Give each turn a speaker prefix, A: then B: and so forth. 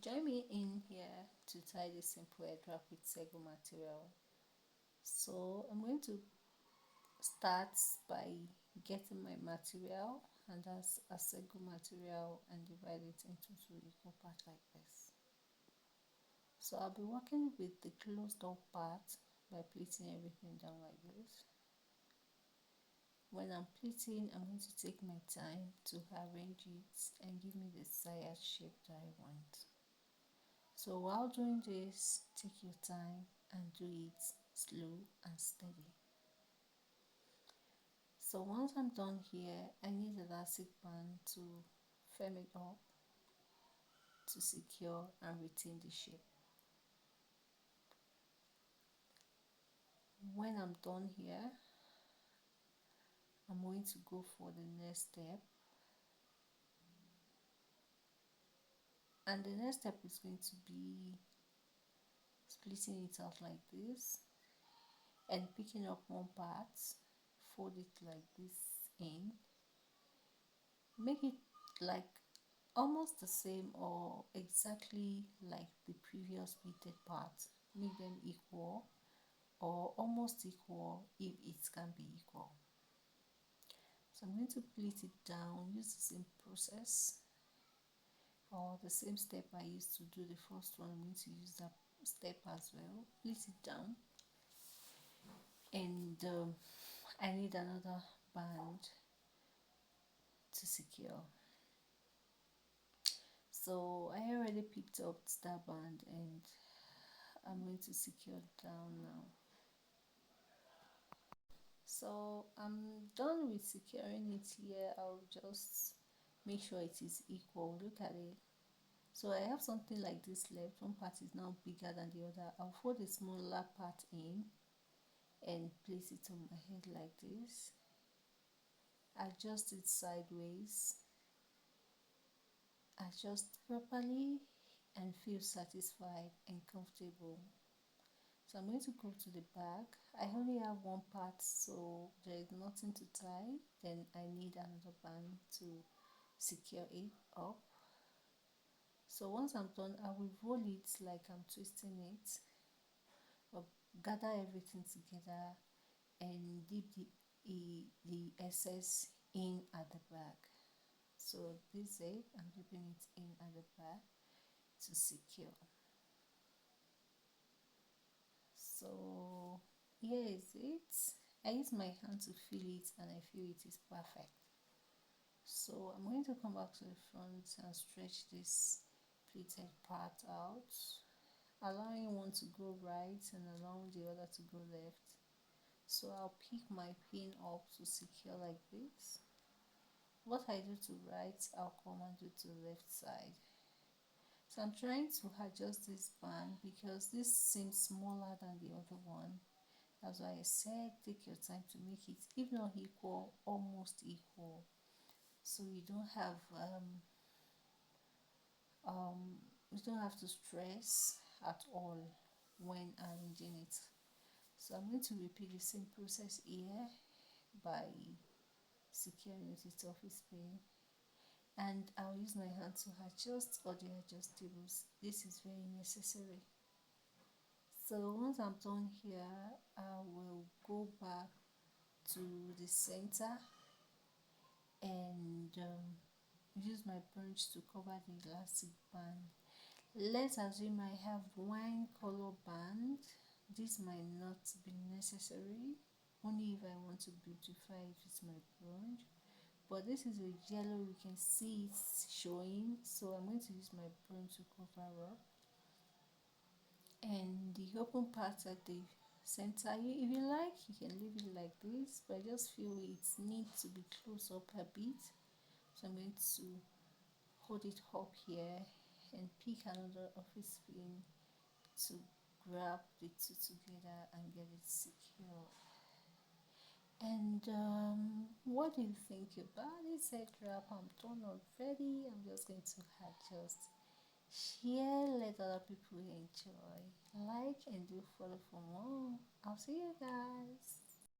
A: Join me in here to tie this simple head wrap with Sego material. So I'm going to start by getting my material, and that's a Sego material, and divide it into two equal parts like this. So I'll be working with the closed up part by pleating everything down like this. When I'm pleating, I'm going to take my time to arrange it and give me the desired shape that I want. So while doing this, take your time and do it slow and steady. So once I'm done here, I need an elastic band to firm it up to secure and retain the shape. When I'm done here, I'm going to go for the next step. And the next step is going to be splitting it out like this and picking up one part, fold it like this in, make it like almost the same or exactly like the previous pleated part. Make them equal or almost equal if it can be equal. So I'm going to pleat it down, use the same process or the same step I used to do the first one. I'm going to use that step as well. Pleat it down, and I need another band to secure. So I already picked up that band and I'm going to secure it down now. So I'm done with securing it here. I'll just make sure it is equal. Look at it. So I have something like this left. One part is now bigger than the other. I'll fold the smaller part in and place it on my head like this. Adjust it sideways. Adjust properly and feel satisfied and comfortable. So I'm going to go to the back. I only have one part, so there is nothing to tie. Then I need another band to secure it up. So once I'm done, I will roll it like I'm twisting it, or gather everything together and dip the excess in at the back. So this is it. I'm dipping it in at the back to secure. So here is it. I use my hand to feel it and I feel it is perfect. So I'm going to come back to the front and stretch this pleated part out, allowing one to go right and allowing the other to go left. So I'll pick my pin up to secure like this. What I do to right, I'll come and do to the left side. So I'm trying to adjust this band because this seems smaller than the other one. That's why I said take your time to make it, if not equal, almost equal. So you don't have to stress at all when arranging it. So I'm going to repeat the same process here by securing it with office pin, and I'll use my hand to adjust all the adjustables. This is very necessary. So once I'm done here, I will go back to the center and use my bunch to cover the elastic band. Let's assume I have wine color band. This might not be necessary, only if I want to beautify it with my brunch. But this is a yellow, you can see it's showing, so I'm going to use my brunch to cover up. And the open part at the center, if you like, you can leave it like this, but I just feel it needs to be close up a bit. So I'm going to hold it up here and pick another office pin to grab the two together and get it secure. And what do you think about this head wrap? I'm done already. I'm just going to adjust, share, let other people enjoy, like, and do follow for more. I'll see you guys.